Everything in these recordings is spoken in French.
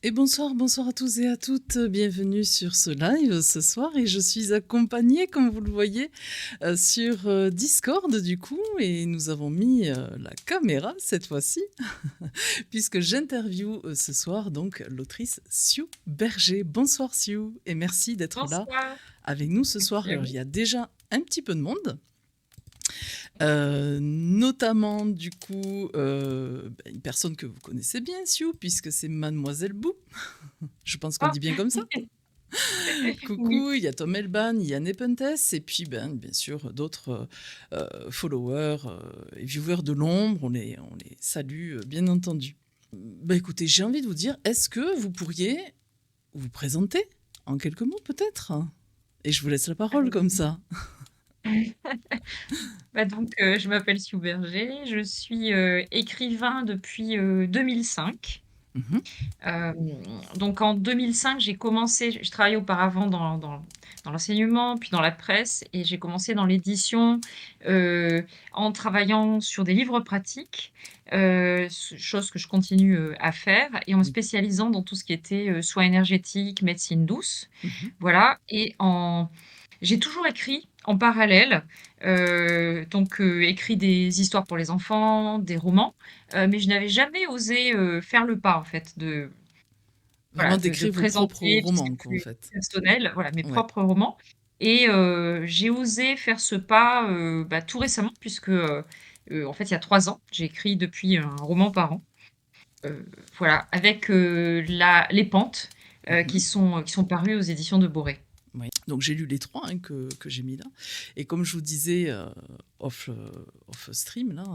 Et bonsoir, bonsoir à tous et à toutes. Bienvenue sur ce live ce soir et je suis accompagnée, comme vous le voyez, sur Discord du coup et nous avons mis la caméra cette fois-ci puisque j'interviewe ce soir donc l'autrice Sue Berger. Bonsoir Sue et merci d'être là Bonsoir. avec nous ce soir. Merci à Alors il vous. y a déjà un petit peu de monde. Notamment du coup une personne que vous connaissez bien Sue puisque c'est Mademoiselle Boo. Je pense qu'on Ah, dit bien comme ça. oui. Coucou, il y a Tom Elban, il y a Nepenthes, et puis bien sûr d'autres followers et viewers de l'ombre, on les salue bien entendu. Écoutez, j'ai envie de vous dire, est-ce que vous pourriez vous présenter en quelques mots peut-être? Et je vous laisse la parole comme Euh, ça. je m'appelle Sue Berger, je suis écrivain depuis 2005. Mhm, Euh, donc en 2005, j'ai commencé, je travaillais auparavant dans l'enseignement, puis dans la presse, et j'ai commencé dans l'édition en travaillant sur des livres pratiques, chose que je continue à faire, et en me spécialisant dans tout ce qui était soins énergétiques, médecine douce. mhm. Voilà, j'ai toujours écrit en parallèle, écrit des histoires pour les enfants, des romans, mais je n'avais jamais osé faire le pas en fait Vraiment de d'écrire vos propres présenter, puis c'est romans, quoi, en plus fait. personnel, voilà, mes Ouais. propres romans. J'ai osé faire ce pas tout récemment, puisque en fait, il y a 3 ans, j'ai écrit depuis un roman par an. Euh, voilà, avec les Pentes Mhm. qui sont parues aux éditions de Boré. Oui. Donc j'ai lu les trois que j'ai mis là. Et comme je vous disais off, off stream, là,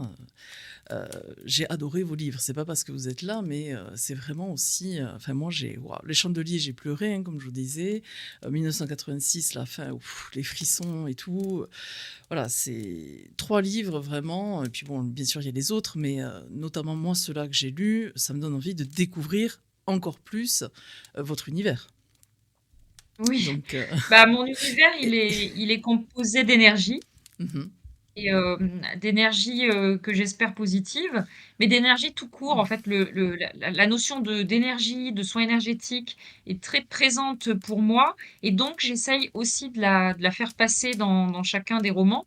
j'ai adoré vos livres. C'est pas parce que vous êtes là, mais c'est vraiment aussi. Enfin, moi, les Chandeliers, j'ai pleuré, comme je vous disais. 1986, la fin, les frissons et tout. Voilà, c'est trois livres vraiment. Et puis bon, bien sûr, il y a les autres, mais notamment moi, ceux-là que j'ai lus, ça me donne envie de découvrir encore plus votre univers. Oui, Donc, mon univers, et- il est composé d'énergie Mhm, d'énergie que j'espère positive, mais d'énergie tout court. En fait, la notion d'énergie, de soins énergétiques est très présente pour moi, et donc j'essaye aussi de la faire passer dans chacun des romans.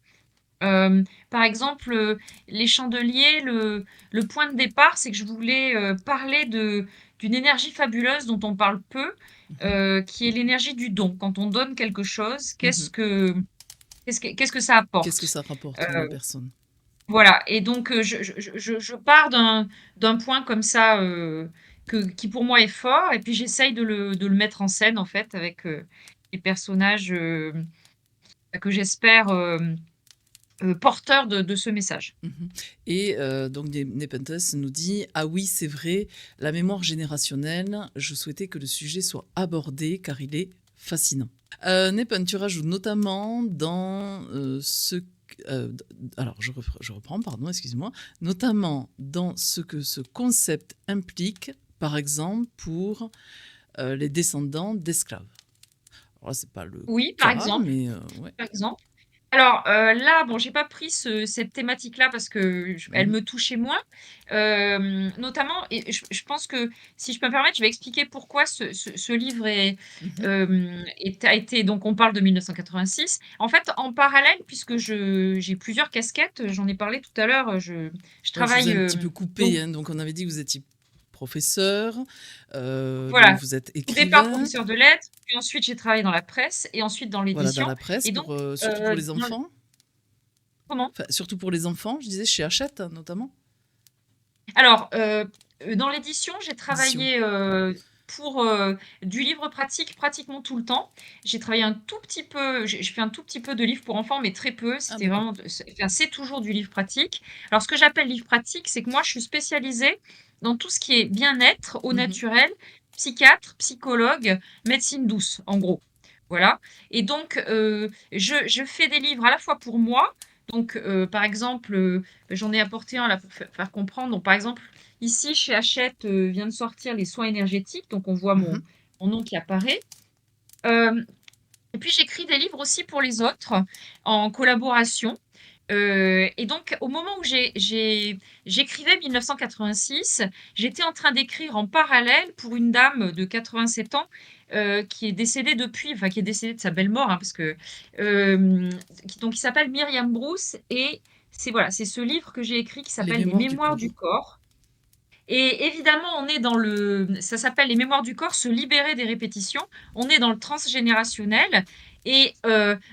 Par exemple, Les Chandeliers, le point de départ, c'est que je voulais parler d'une énergie fabuleuse dont on parle peu, mhm, qui est l'énergie du don. Quand on donne quelque chose, mhm. qu'est-ce que ça Qu'est-ce que apporte? ça rapporte à la Euh, personne? voilà, et donc je pars d'un point comme ça qui pour moi est fort, et puis j'essaye de le mettre en scène en fait avec des personnages que j'espère porteurs de ce message. Mhm. Et donc Nepenthes nous dit: ah oui, c'est vrai, la mémoire générationnelle, je souhaitais que le sujet soit abordé car il est fascinant. Nepenthes, tu rajoutes notamment dans euh, alors je reprends, pardon, excuse-moi, notamment dans ce que ce concept implique, par exemple pour les descendants d'esclaves. Alors là, c'est pas le Oui, par cas, exemple, mais ouais. par exemple. Alors là, bon, j'ai pas pris cette thématique-là parce que elle Mhm, me touchait moins, notamment, et je pense que si je peux me permettre, je vais expliquer pourquoi ce livre mhm. a été. Donc, on parle de 1986. En fait, en parallèle, puisque j'ai plusieurs casquettes, j'en ai parlé tout à l'heure. Je Ouais, je vous ai travaille un petit peu coupé, donc hein, donc on avait dit que vous étiez professeur, donc voilà. vous êtes Au départ, écrivain, professeur de lettres, puis ensuite j'ai travaillé dans la presse et ensuite dans voilà, dans l'édition. la presse, Et donc, surtout pour les dans le- enfants. comment? Enfin, surtout pour les enfants, je disais chez Hachette notamment. Alors, dans l'édition, j'ai Édition. travaillé pour du livre pratique pratiquement tout le temps. J'ai travaillé un tout petit peu, j'ai fait un tout petit peu de livre pour enfants, mais très peu. Ah C'était d'accord. vraiment, enfin, c'est toujours du livre pratique. Alors, ce que j'appelle livre pratique, c'est que moi, je suis spécialisée dans tout ce qui est bien-être au Mhm, naturel, psychiatre, psychologue, médecine douce, en gros. Voilà. Et donc, je fais des livres à la fois pour moi. Donc, par exemple, j'en ai apporté un là pour faire comprendre. Donc, par exemple, ici, chez Hachette, vient de sortir les soins énergétiques. Donc, on voit mhm, mon nom qui apparaît. Euh, et puis, j'écris des livres aussi pour les autres en collaboration. Et donc au moment où j'écrivais 1986, j'étais en train d'écrire en parallèle pour une dame de 87 ans, qui est décédée depuis, enfin qui est décédée de sa belle mort, hein, parce que, qui s'appelle Myriam Bruce, et c'est ce livre que j'ai écrit qui Les s'appelle Les mémoires du Mémoires corps. du corps. Et évidemment, ça s'appelle Les Mémoires du corps, se libérer des répétitions. On est dans le transgénérationnel. Et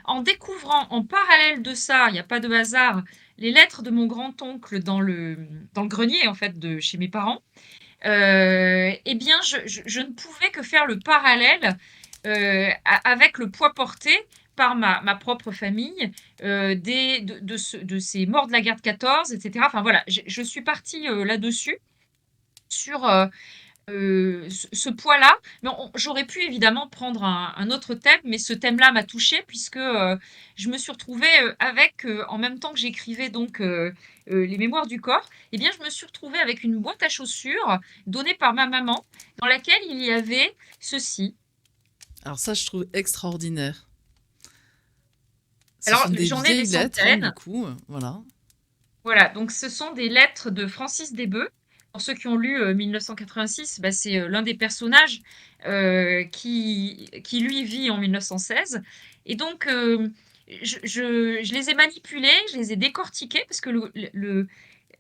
en découvrant en parallèle de ça, il n'y a pas de hasard, les lettres de mon grand-oncle dans le grenier, en fait, de chez mes parents, eh bien, je ne pouvais que faire le parallèle avec le poids porté par ma propre famille, de ces morts de la guerre de 14, etc. Enfin voilà, je suis partie là-dessus sur ce poids-là. Mais j'aurais pu évidemment prendre un autre thème, mais ce thème-là m'a touchée puisque je me suis retrouvée avec, en même temps que j'écrivais donc les mémoires du corps, eh bien, je me suis retrouvée avec une boîte à chaussures donnée par ma maman, dans laquelle il y avait ceci. Alors ça, je trouve extraordinaire. Ce Alors, sont des j'en ai des vieilles lettres, hein, du centaines. coup, voilà. Voilà, donc ce sont des lettres de Francis Desbœufs. Pour ceux qui ont lu 1986, bah, c'est l'un des personnages qui, lui, vit en 1916. Et donc, je les ai manipulées, je les ai décortiquées, parce que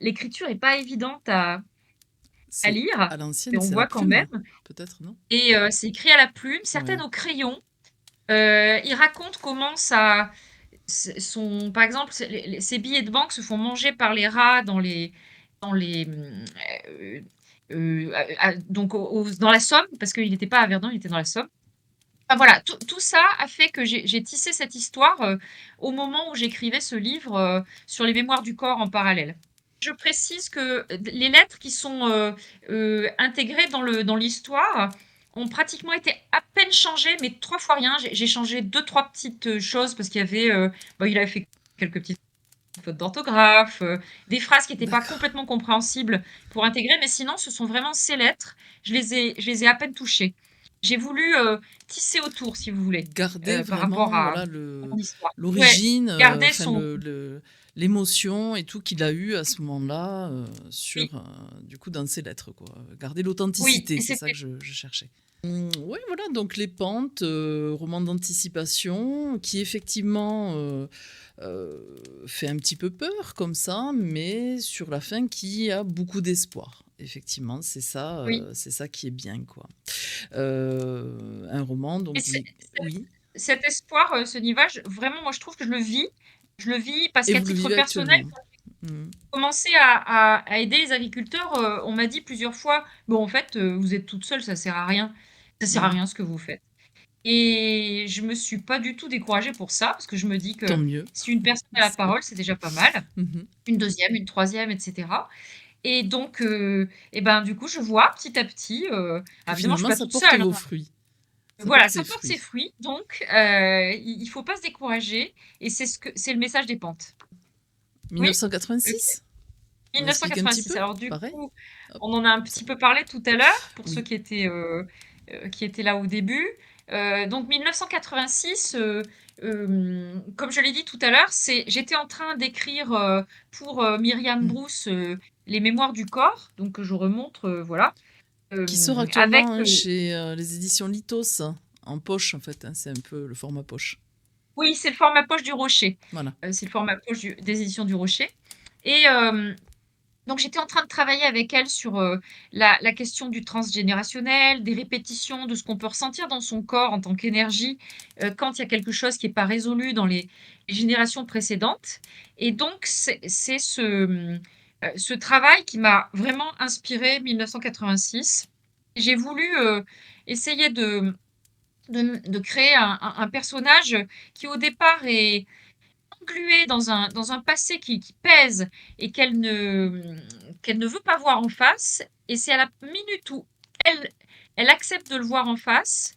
l'écriture n'est pas évidente à C'est lire, à mais l'ancienne, on c'est à la voit quand plume, même. peut-être, non? Et c'est écrit à la plume, certaines Ouais. au crayon. Il raconte comment ça, par exemple, ces billets de banque se font manger par les rats dans les, euh, donc dans la Somme, parce qu'il n'était pas à Verdun, il était dans la Somme. Enfin, voilà, tout ça a fait que j'ai tissé cette histoire au moment où j'écrivais ce livre sur les mémoires du corps en parallèle. Je précise que les lettres qui sont intégrées dans l'histoire ont pratiquement été à peine changées, mais 3 fois rien. J'ai changé 2, 3 petites choses parce qu'il y avait, il avait fait quelques petites fautes d'orthographe, des phrases qui n'étaient pas D'accord. complètement compréhensibles pour intégrer, mais sinon, ce sont vraiment ces lettres. Je les ai à peine touchées. J'ai voulu tisser autour, si vous voulez, Garder par rapport vraiment, à voilà, mon histoire. Ouais, l'origine, garder enfin, son... l'émotion et tout qu'il a eu à ce moment-là, Oui, du coup, dans ses lettres, quoi. Garder oui, l'authenticité, et c'est ça c'était... que je cherchais. Ouais, voilà, donc Les Pentes, roman d'anticipation, qui effectivement fait un petit peu peur comme ça, mais sur la fin qui a beaucoup d'espoir. Effectivement, Oui. c'est ça qui est bien, quoi. Un roman, Et donc oui. cet espoir, ce Nivage, vraiment, moi, je trouve que je le vis. Je le vis parce Et qu'à vous le titre vivez personnel, actuellement. Mm. commencer à aider les agriculteurs, on m'a dit plusieurs fois: «Bon, en fait, vous êtes toute seule, ça sert à rien. Ça sert à Ouais. rien ce que vous faites». Et je me suis pas du tout découragée pour ça, parce que je me dis Tant que mieux. si une personne a la C'est- parole, c'est déjà pas mal. Mhm. Une deuxième, une troisième, et cetera. Et donc, et ben, du coup, je vois petit à petit, Que alors évidemment, je suis finalement, pas ça toute porte seule, vos hein. fruits. Ça Voilà, porte ça ses porte ses fruits. fruits, donc il faut pas se décourager, et c'est le message des pentes. Oui, heu, 1986. On explique un petit 1986. peu. Alors du Pareil. coup, Hop, on en a un comme ça. petit peu parlé tout à l'heure, pour ceux Oui. qui étaient là au début. Donc 1986, comme je l'ai dit tout à l'heure, j'étais en train d'écrire, pour, Myriam Mm. Bruce, Les Mémoires du corps, donc je remonte, voilà, Qui sort avec, actuellement, hein, chez les éditions Lithos, en poche, en fait, hein, c'est un peu le format poche. oui, c'est le format poche du Rocher. Voilà. C'est le format poche des éditions du Rocher. Et donc j'étais en train de travailler avec elle sur la question du transgénérationnel, des répétitions, de ce qu'on peut ressentir dans son corps en tant qu'énergie quand il y a quelque chose qui n'est pas résolu dans les générations précédentes. Et donc c'est ce travail qui m'a vraiment inspiré 1986. J'ai voulu essayer de créer un personnage qui au départ est engluée dans un passé qui pèse et qu'elle ne veut pas voir en face. Et c'est à la minute où elle, elle accepte de le voir en face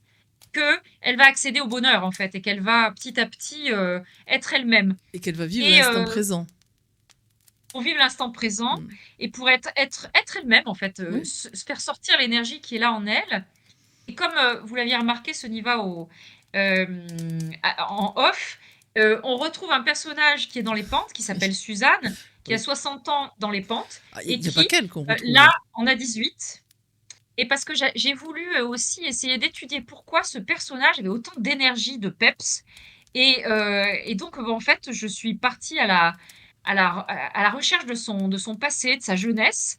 qu'elle va accéder au bonheur, en fait, et qu'elle va petit à petit être elle-même. Et qu'elle va vivre Et l'instant présent. pour vivre l'instant présent Mm. et pour être elle-même, en fait, Oui. se faire sortir l'énergie qui est là en elle. Et comme vous l'aviez remarqué, ce Niva en off, On retrouve un personnage qui est dans les pentes, qui Oui, s'appelle Suzanne, qui a oui. 60 ans dans les pentes Ah, il et y a pas qui, qu'elle qu'on là, retrouve. en a 18. Et parce que j'ai voulu, aussi essayer d'étudier pourquoi ce personnage avait autant d'énergie, de peps et donc, en fait, je suis partie à la recherche de son passé, de sa jeunesse,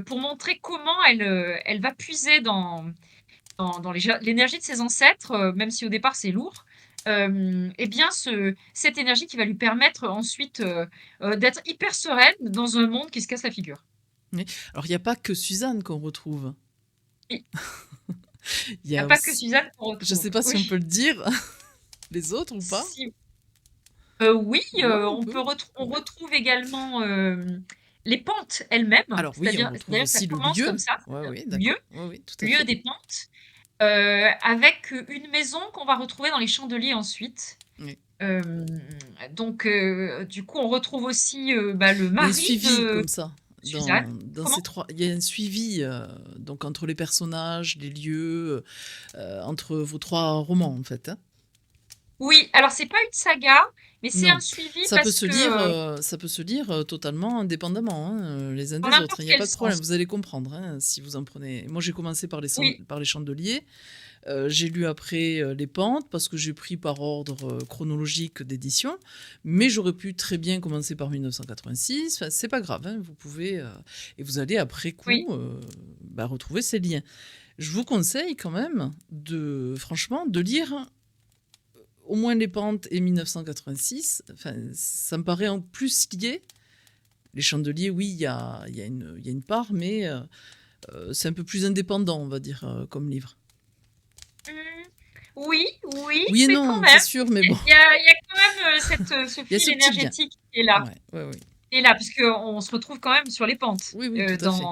pour montrer comment elle va puiser dans l'énergie de ses ancêtres, même si au départ c'est lourd, et bien cette énergie qui va lui permettre ensuite, d'être hyper sereine dans un monde qui se casse la figure. Oui. Alors il y a pas que Suzanne qu'on retrouve. Oui, Il il y y a a pas que aussi, Suzanne qu'on je sais retrouve. pas si on peut Oui, le dire, les autres ou pas? si, oui, Ouais, on on peut. peut on retrouve également, les pentes elles-mêmes, Alors oui, on c'est-à-dire retrouve d'ailleurs ça aussi le commence comme lieu. ça, Ouais, oui, lieu d'accord. Oui, oui, tout à lieu fait. des pentes, avec, une maison qu'on va retrouver dans les Chandeliers ensuite. Oui. Hem, donc du coup, on retrouve aussi, le Il y a un mari suivi de comme ça Suzanne. dans ces Comment? 3. Il y a un suivi, donc entre les personnages, les lieux, entre vos 3 romans, en fait, hein? Oui, alors c'est pas une saga, mais c'est un Non, suivi parce que, ça peut se lire, totalement indépendamment, hein, les uns dans des autres. n'importe Il y a quel pas de problème, sens. vous allez comprendre, hein, si vous en prenez moi j'ai commencé Oui, par les Chandeliers, j'ai lu après, les Pentes parce que j'ai pris par ordre, chronologique d'édition, mais j'aurais pu très bien commencer par 1986, enfin c'est pas grave, hein, vous pouvez, et vous allez après oui. coup, retrouver ces liens. Je vous conseille quand même de franchement, de lire au moins les Pentes et 1986, enfin, ça me paraît en plus lié. Les Chandeliers, oui, il y a une part, mais c'est un peu plus indépendant, on va dire, comme livre. Mmh, oui, oui, Oui et mais quand non, c'est même, sûr, mais bon, il y a quand même, ce il y a fil ce petit lien. énergétique qui est là. Ouais, ouais, ouais. Qui est là, puisqu'on se retrouve quand même sur les pentes, Oui, oui, tout à fait.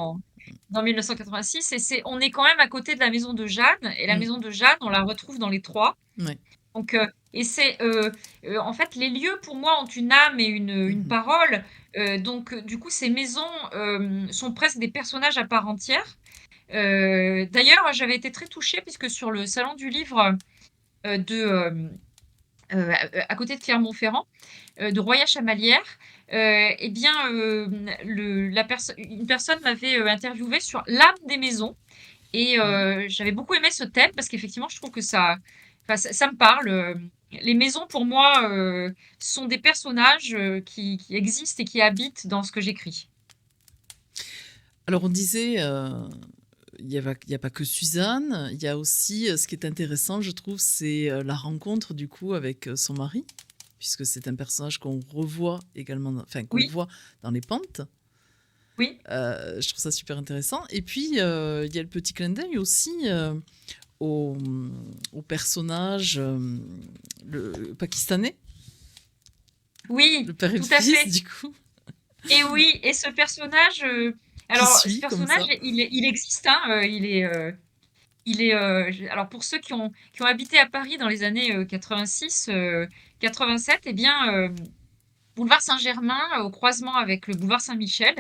dans 1986 et on est quand même à côté de la maison de Jeanne et la Mm, maison de Jeanne, on la retrouve dans les 3. ouais. Donc, et en fait, les lieux pour moi ont une âme et une Mhm. parole. Donc, du coup, ces maisons sont presque des personnages à part entière. D'ailleurs, j'avais été très touchée puisque sur le salon du livre de à côté de Clermont-Ferrand, de Roya-Chamalières, et bien, une personne m'avait interviewée sur l'âme des maisons et Ouais. j'avais beaucoup aimé ce thème parce qu'effectivement, je trouve que ça me parle. Les maisons, pour moi, sont des personnages qui existent et qui habitent dans ce que j'écris. Alors on disait, il y a pas que Suzanne, il y a aussi, ce qui est intéressant, je trouve, c'est la rencontre du coup avec son mari, puisque c'est un personnage qu'on revoit également, enfin qu'on Oui, voit dans les Pentes. oui, Je trouve ça super intéressant. Et puis, il y a le petit clin d'œil aussi au, au personnage le pakistanais, oui, le père et le tout à fils, fait. du coup, Et oui, et ce personnage, qui alors ce suit comme personnage, ça. il existe, hein, il est, alors pour ceux qui ont habité à Paris dans les années 86, 87, eh bien, boulevard Saint-Germain, au croisement avec le boulevard Saint-Michel,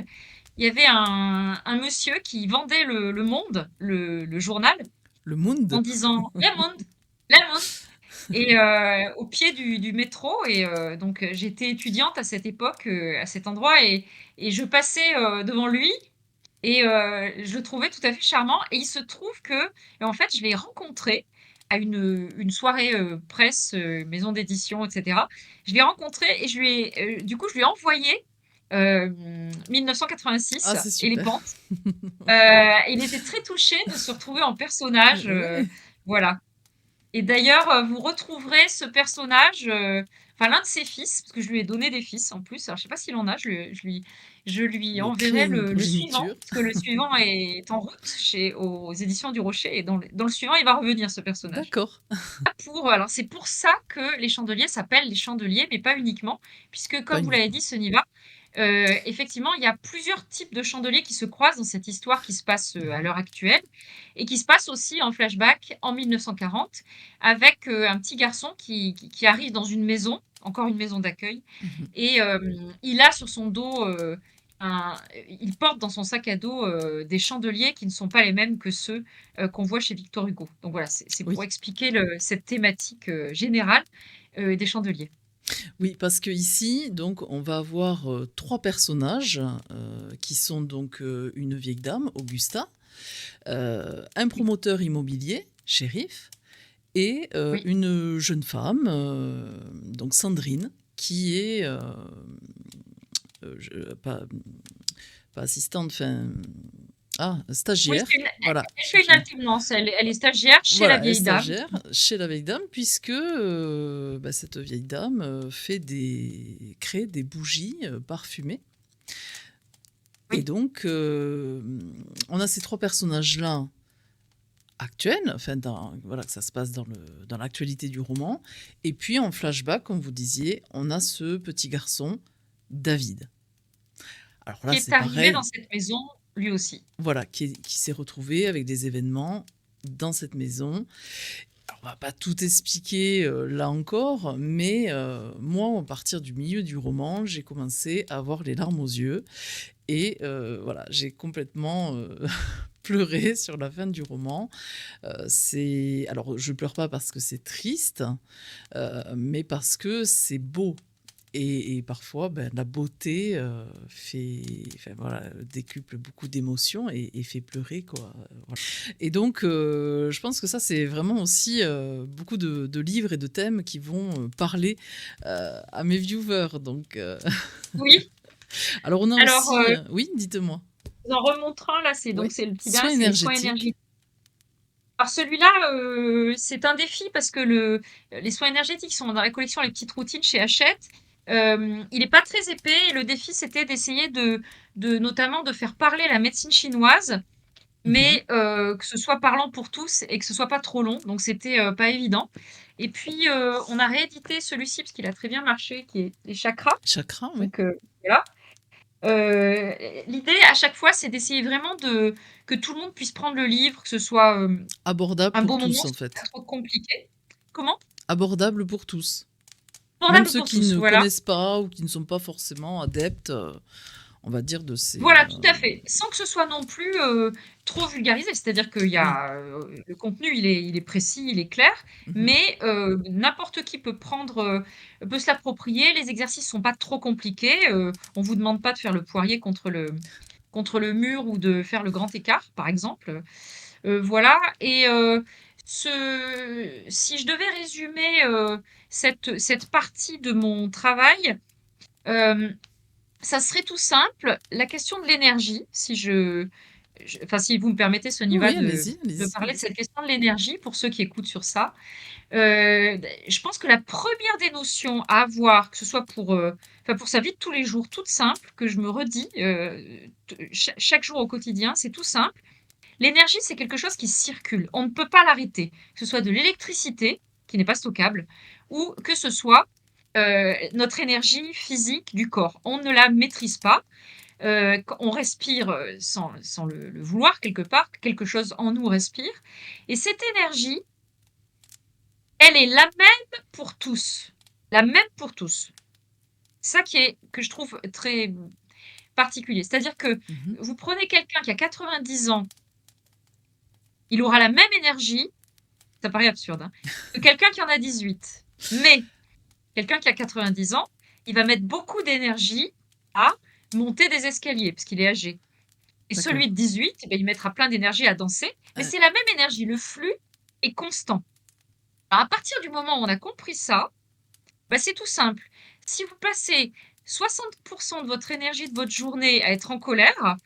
il y avait un monsieur qui vendait le Monde, le journal, Le en Mound. disant Le Monde, Le Monde, et au pied du métro. Et donc j'étais étudiante à cette époque, à cet endroit, et je passais devant lui. Et je le trouvais tout à fait charmant et il se trouve que, en fait, je l'ai rencontré à une soirée, presse, maison d'édition et cetera. Je l'ai rencontré et du coup, je lui ai envoyé, 1986 Ah, c'est et les super. pentes. Il était très touché de se retrouver en personnage, Ouais. voilà. Et d'ailleurs, vous retrouverez ce personnage, enfin l'un de ses fils, parce que je lui ai donné des fils en plus. Alors je sais pas s'il en a, je lui Il a créé enverrai une le suivant, progéniture. parce que le suivant est en route aux éditions du Rocher, et dans le suivant, il va revenir ce personnage. D'accord. Alors c'est pour ça que les chandeliers s'appellent les chandeliers, mais pas uniquement, puisque Pas comme vous l'avez uniquement. dit, Soniva, effectivement, il y a plusieurs types de chandeliers qui se croisent dans cette histoire qui se passe, à Mhm. l'heure actuelle et qui se passe aussi en flashback en 1940 avec, un petit garçon qui arrive dans une maison, encore une maison d'accueil, Mhm. et il a sur son dos, un il porte dans son sac à dos, des chandeliers qui ne sont pas les mêmes que ceux, qu'on voit chez Victor Hugo. Donc voilà, c'est pour Oui. expliquer cette thématique, générale, des chandeliers. Oui, parce qu'ici, donc, on va avoir 3 personnages qui sont donc une vieille dame, Augusta, un Oui, promoteur immobilier, Shérif, et oui. une jeune femme, donc Sandrine, qui est pas, pas assistante, enfin, Oui, stagiaire. Voilà, elle c'est fait une fini. alternance. Elle est stagiaire chez la Voilà, elle est vieille dame. stagiaire chez la vieille dame, puisque cette vieille dame crée des bougies parfumées. Et Oui, donc, on a ces 3 personnages-là actuels, enfin, voilà, que ça se passe dans l'actualité du roman. Et puis, en flashback, comme vous disiez, on a ce petit garçon, David. Alors qui là, est c'est arrivé dans pareil, cette maison lui aussi. voilà, qui s'est retrouvé avec des événements dans cette maison. Alors, on va pas tout expliquer là encore, mais moi, à partir du milieu du roman, j'ai commencé à avoir les larmes aux yeux. Et voilà, j'ai complètement pleuré sur la fin du roman. Alors, je pleure pas parce que c'est triste, mais parce que c'est beau. Et parfois, ben, la beauté enfin, voilà, décuple beaucoup d'émotions et fait pleurer, quoi. Voilà. Et donc, je pense que ça, c'est vraiment aussi beaucoup de livres et de thèmes qui vont parler à mes viewers. Donc, Oui, alors, on a alors, aussi... oui, dites-moi. j'en remontre un là, Oui, c'est le petit dernier, soins c'est les soins énergétiques. énergétiques. Alors celui-là, c'est un défi parce que les soins énergétiques sont dans la collection Les Petites Routines chez Hachette. Il n'est pas très épais et le défi, c'était d'essayer notamment de faire parler la médecine chinoise, Mhm. mais que ce soit parlant pour tous et que ce soit pas trop long. Donc c'était pas évident. Et puis on a réédité celui-ci parce qu'il a très bien marché, qui est les chakras. Chakra, oui. Donc voilà. Euh, L'idée à chaque fois, c'est d'essayer vraiment que tout le monde puisse prendre le livre, que ce soit Abordable un pour beau moment, tous, en c'est pas fait. trop compliqué. Comment? Abordable pour tous. Même Abordable ceux pour qui tous, ne voilà. connaissent pas ou qui ne sont pas forcément adeptes, on va dire, de ces... Voilà, tout à fait. Sans que ce soit non plus trop vulgarisé. C'est-à-dire qu'il y Oui. a le contenu, il est précis, il est clair, Mhm. mais n'importe qui peut se l'approprier. Les exercices sont pas trop compliqués. On vous demande pas de faire le poirier contre le mur ou de faire le grand écart, par exemple. Voilà. Et si je devais résumer cette partie de mon travail, euh, ça serait tout simple. La question de l'énergie, enfin, si vous me permettez, Oui, Soniva, oui, allez-y, de allez-y. parler de cette question de l'énergie pour ceux qui écoutent sur ça. Je pense que la première des notions à avoir, que ce soit enfin, pour sa vie de tous les jours, toute simple, que je me redis chaque jour au quotidien, c'est tout simple. L'énergie, c'est quelque chose qui circule. On ne peut pas l'arrêter. Que ce soit de l'électricité, qui n'est pas stockable, ou que ce soit notre énergie physique du corps. On ne la maîtrise pas. On respire sans le vouloir quelque part. Quelque chose en nous respire. Et cette énergie, elle est la même pour tous. La même pour tous. Ça que je trouve très particulier. C'est-à-dire que Mhm. vous prenez quelqu'un qui a 90 ans, il aura la même énergie. Ça paraît absurde, hein, que quelqu'un qui en a 18. Mais quelqu'un qui a 90 ans, il va mettre beaucoup d'énergie à monter des escaliers, parce qu'il est âgé. Et D'accord. celui de 18, eh ben, il mettra plein d'énergie à danser, mais c'est la même énergie. Le flux est constant. Alors, à partir du moment où on a compris ça, bah, c'est tout simple. Si vous passez 60% de votre énergie de votre journée à être en colère,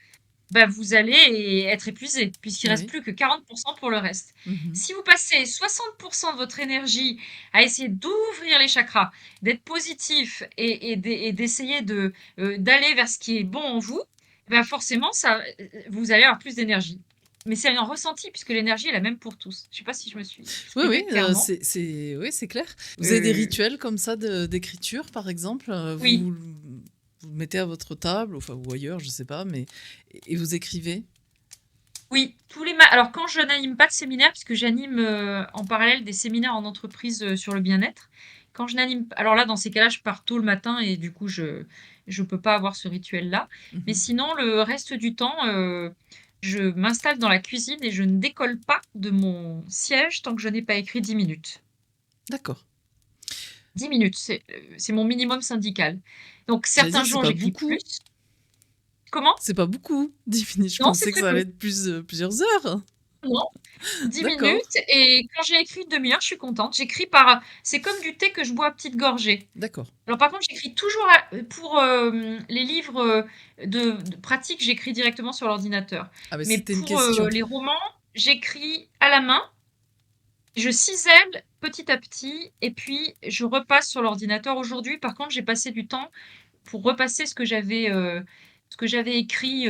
bah, vous allez être épuisé, puisqu'il reste Oui. plus que 40% pour le reste. Mhm. Si vous passez 60% de votre énergie à essayer d'ouvrir les chakras, d'être positif et d'essayer d'aller vers ce qui est bon en vous, bah forcément, vous allez avoir plus d'énergie. Mais c'est un ressenti, puisque l'énergie est la même pour tous. Je ne sais pas si je me suis Oui, oui, exprimée clairement. oui, c'est clair. Vous avez des Euh, rituels comme ça d'écriture, par exemple oui, vous le mettez à votre table, enfin, ou ailleurs, je sais pas, mais... Et vous écrivez? oui, alors quand je n'anime pas de séminaire, puisque j'anime en parallèle des séminaires en entreprise sur le bien-être, quand je n'anime, alors là, dans ces cas-là, je pars tôt le matin et du coup, je peux pas avoir ce rituel-là. Mais Mhm. sinon, le reste du temps, je m'installe dans la cuisine et je ne décolle pas de mon siège tant que je n'ai pas écrit 10 minutes. D'accord. 10 minutes, c'est mon minimum syndical. Donc J'allais certains dire, c'est jours, pas j'écris beaucoup. plus. Comment? C'est pas beaucoup, 10 minutes. Je Non, c'est pensais que très ça peu. allait être plusieurs heures. Non, 10 D'accord, minutes et quand j'ai écrit une demi-heure, je suis contente. J'écris par c'est comme du thé que je bois à petites gorgées. d'accord. Alors par contre, j'écris toujours pour, les livres, de pratique, j'écris directement sur l'ordinateur. Ah, mais Mais c'était une pour, question. les romans, j'écris à la main, je cisèle petit à petit et puis je repasse sur l'ordinateur. Aujourd'hui, par contre, j'ai passé du temps pour repasser ce que j'avais écrit,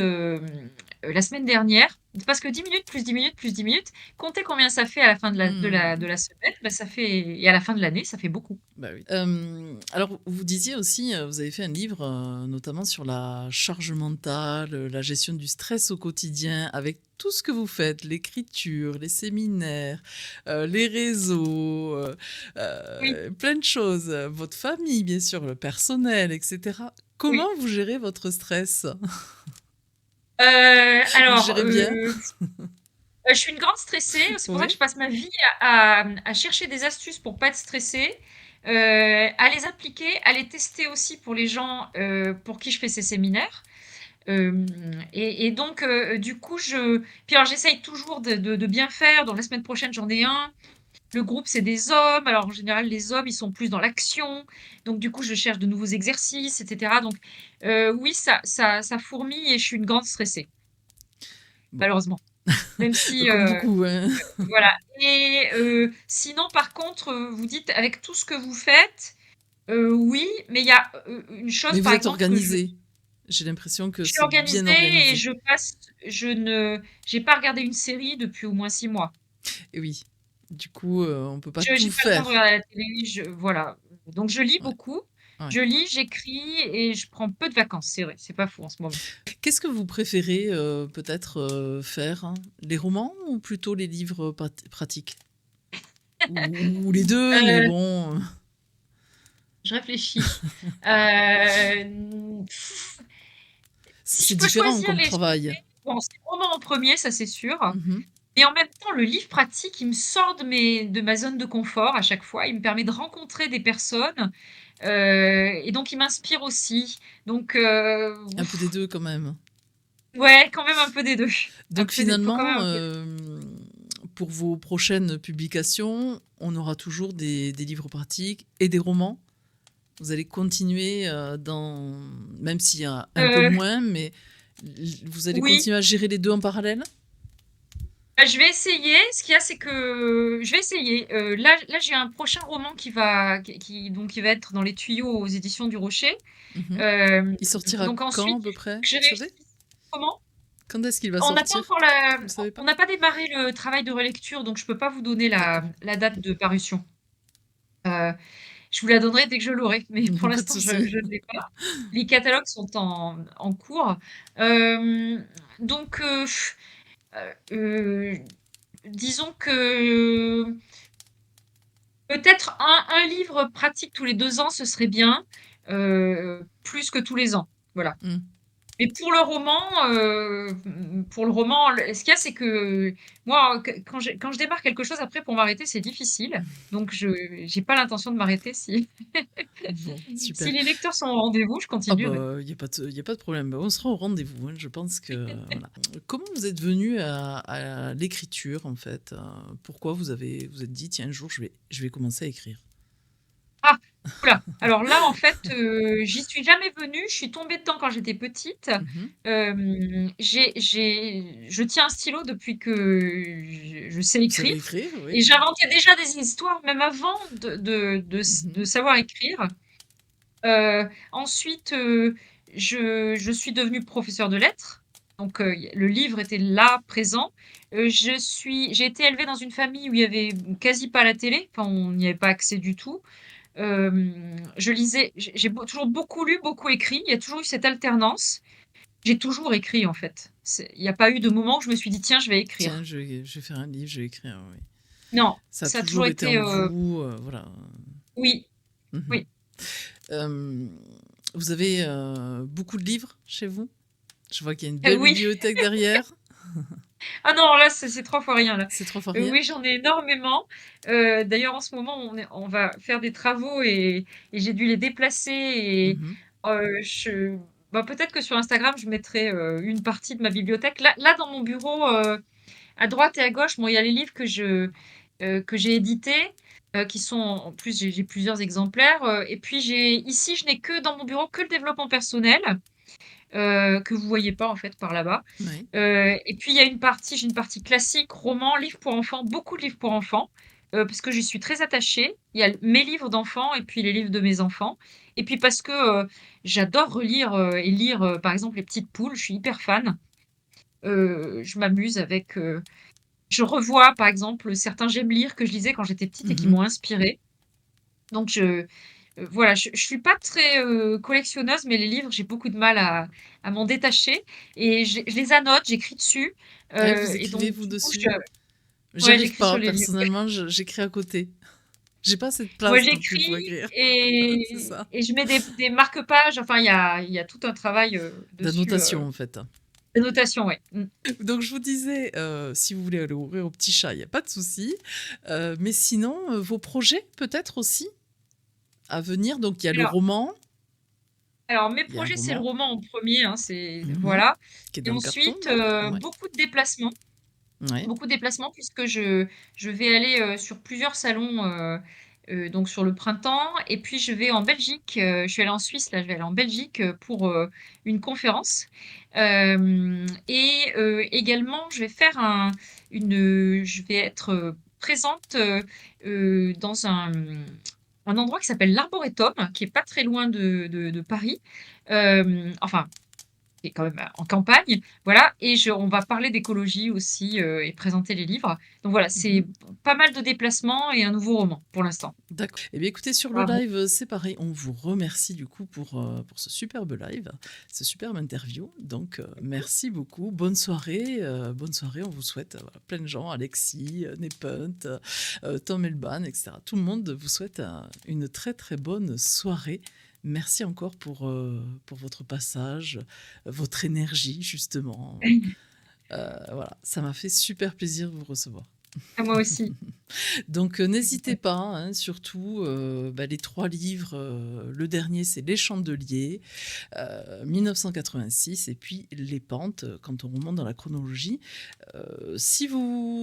la semaine dernière. Parce que 10 minutes, plus 10 minutes, plus 10 minutes, comptez combien ça fait à la fin de Mmh. la semaine, bah, ça fait et à la fin de l'année, ça fait beaucoup. Bah oui. Alors, vous disiez aussi, vous avez fait un livre, notamment sur la charge mentale, la gestion du stress au quotidien, avec tout ce que vous faites, l'écriture, les séminaires, les réseaux, Oui, plein de choses, votre famille, bien sûr, le personnel, et cetera. oui. Comment vous gérez votre stress? Vous le Alors, gérez bien? je suis une grande stressée, c'est pour ça que Oui? je passe ma vie à chercher des astuces pour pas être stressée, à les appliquer, à les tester aussi pour les gens, pour qui je fais ces séminaires. Hem et donc du coup, puis alors j'essaye toujours de bien faire. Donc la semaine prochaine, j'en ai un. Le groupe, c'est des hommes. Alors en général, les hommes, ils sont plus dans l'action. Donc du coup, je cherche de nouveaux exercices et cetera. Donc oui, ça fourmille et je suis une grande stressée, Bon, malheureusement. Même si, comme beaucoup, hein. voilà et sinon par contre, vous dites avec tout ce que vous faites, oui, mais il y a, une chose Mais par vous êtes exemple que organisé. J'ai l'impression que je suis c'est bien organisée et organisé. je ne j'ai pas regardé une série depuis au moins 6 mois. Et oui, du coup, on peut pas Je tout J'ai pas le temps de faire. regarder la télé, voilà. Donc je lis Ouais, beaucoup, ouais. je lis, j'écris et je prends peu de vacances, c'est vrai, c'est pas fou en ce moment. Qu'est-ce que vous préférez, peut-être, faire, hein? Les romans ou plutôt les livres pratiques? Ou les 2, mais Heu, bon, je réfléchis. Hem, si c'est je peux différent choisir comme les travail. sujets, bon, c'est le roman en premier, ça c'est sûr, Mmh. mais en même temps, le livre pratique, il me sort de ma zone de confort à chaque fois. Il me permet de rencontrer des personnes, et donc il m'inspire aussi. Donc Un peu des 2 quand même. ouais, quand même un peu des 2. Un Donc peu des faut quand même finalement, un peu pour vos prochaines publications, on aura toujours des livres pratiques et des romans? Vous allez continuer, dans même s'il y a un peu heu, moins, mais vous allez oui, continuer à gérer les 2 en parallèle? bah, je vais essayer. Ce qu'il y a, c'est que je vais essayer. Là, j'ai un prochain roman qui va être dans les tuyaux aux éditions du Rocher. Mmh. Hem, Il sortira donc quand ensuite, à peu près, que j'ai vous savez? réussi comment? Quand est-ce qu'il va On n'a pas sortir? encore Vous savez on pas? n'a pas démarré le travail de relecture, donc je peux pas vous donner D'accord. la date de parution. Heu, je vous la donnerai dès que je l'aurai, mais pour Pas de l'instant, souci. je ne l'ai pas. Les catalogues sont en cours. Hem, donc heu, disons que peut-être un livre pratique tous les 2 ans, ce serait bien, plus que tous les ans. Voilà. Mmh. Mais pour le roman, ce qu'il y a, c'est que moi, quand je démarre quelque chose, après pour m'arrêter, c'est difficile. Donc je j'ai pas l'intention de m'arrêter si Bon, si super. les lecteurs sont au rendez-vous, je Ah continuerai. bah, il y a pas de problème. Bah, on sera au rendez-vous, hein, je pense que voilà. Comment vous êtes venu à l'écriture, en fait? Pourquoi vous êtes dit: «Tiens, un jour, je vais commencer à écrire»? Ah! Ouh là! Alors là, en fait, j'y suis jamais venue. Je suis tombée dedans quand j'étais petite. Mmh. Je tiens un stylo depuis que je sais Vous savez écrire écrire, et oui. j'inventais déjà des histoires même avant de Mmh. savoir écrire. Ensuite, je suis devenue professeure de lettres, donc y le livre était là, présent. J'ai été élevée dans une famille où il y avait quasi pas la télé, enfin, on n'y avait pas accès du tout. Je lisais j'ai toujours beaucoup lu, beaucoup écrit. Il y a toujours eu cette alternance. J'ai toujours écrit, en fait. Il y a pas eu de moment où je me suis dit: «Tiens, je vais Tiens, écrire». je vais faire un livre, je vais écrire, oui. Non, Ça a ça a toujours toujours été été, en vous, voilà. oui, Mmh. oui. Hem, vous avez, beaucoup de livres chez vous? Je vois qu'il y a une belle Oui. bibliothèque derrière. Ah non, là, c'est 3 fois rien, là. C'est 3 fois rien? Oui, j'en ai énormément. D'ailleurs, en ce moment, on va faire des travaux et j'ai dû les déplacer et Mmh. je bah, peut-être que sur Instagram, je mettrai, une partie de ma bibliothèque. Là, dans mon bureau, à droite et à gauche, bon, il y a les livres que j'ai édités, qui sont en plus, j'ai plusieurs exemplaires, et puis je n'ai que dans mon bureau que le développement personnel, que vous voyez pas, en fait, par là-bas. Oui. Et puis il y a j'ai une partie classique, roman, livres pour enfants, beaucoup de livres pour enfants, parce que j'y suis très attachée. Il y a mes livres d'enfants et puis les livres de mes enfants. Et puis parce que, j'adore relire, et lire, par exemple, Les Petites Poules, je suis hyper fan. Je m'amuse avec, je revois, par exemple, certains j'aime lire que je lisais quand j'étais petite et qui Mmh. m'ont inspirée. Donc voilà, je suis pas très, collectionneuse, mais les livres, j'ai beaucoup de mal à m'en détacher et je les annote, j'écris dessus, Ah, vous et écrivez donc vous du coup, dessus? J'y ouais, arrive j'écris sur pas les livres. Ouais. personnellement, j'écris à côté. J'ai pas assez de Moi, place non plus pour j'écris écrire. C'est et ça. je mets des marque-pages, enfin il y a tout un travail, dessus, D'annotation en fait. de notation, ouais. Mmh. Donc je vous disais, si vous voulez aller ouvrir au petit chat, il y a pas de souci. Mais sinon, vos projets peut-être aussi à venir? Donc il y a le Alors roman, alors mes il y a un projets, c'est le roman, roman en premier, hein, c'est mmh voilà, qui est et dans le carton ensuite, là. Ouais, beaucoup de déplacements. ouais. Beaucoup de déplacements puisque je vais aller, sur plusieurs salons, donc sur le printemps et puis je vais en Belgique, je suis allée en Suisse, là, je vais aller en Belgique, pour, une conférence. Également je vais faire je vais être, présente, dans un endroit qui s'appelle l'Arboretum, qui est pas très loin de Paris. Enfin qui est quand même, en campagne, voilà, et on va parler d'écologie aussi, et présenter les livres. Donc voilà, Mmh. c'est pas mal de déplacements et un nouveau roman pour l'instant. D'accord. Et bien écoutez, sur le Bravo. live, c'est pareil. On vous remercie du coup pour ce superbe live, ce superbe interview. Donc, merci beaucoup. Bonne soirée, bonne soirée. On vous souhaite, voilà, plein de gens, Alexis, Nepunt, Tom Elban, et cetera. Tout le monde vous souhaite, une très, très bonne soirée. Merci encore pour votre passage, votre énergie justement. Voilà, ça m'a fait super plaisir de vous recevoir. À moi aussi. Donc, n'hésitez pas, hein, surtout, les 3 livres, le dernier, c'est Les Chandeliers, 1986 et puis Les Pentes, quand on remonte dans la chronologie. Si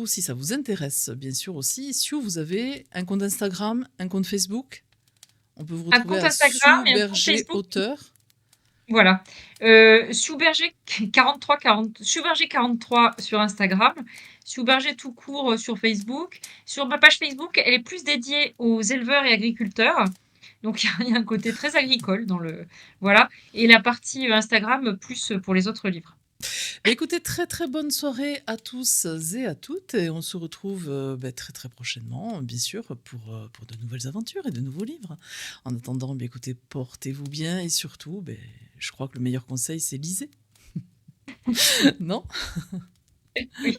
ça vous intéresse, bien sûr aussi, si vous avez un compte Instagram, un compte Facebook, on peut vous Un retrouver compte à Instagram Sue et un compte Berger Facebook. auteur. Voilà. Souberger 40 Souberger 43 sur Instagram, Souberger tout court, sur Facebook. Sur ma page Facebook, elle est plus dédiée aux éleveurs et agriculteurs. Donc il y a un côté très agricole dans le voilà, et la partie, Instagram, plus, pour les autres livres. Écoutez, très, très bonne soirée à tous et à toutes et on se retrouve, très, très prochainement, bien sûr, pour de nouvelles aventures et de nouveaux livres. En attendant, écoutez, portez-vous bien et surtout, je crois que le meilleur conseil, c'est lisez. Non? Oui.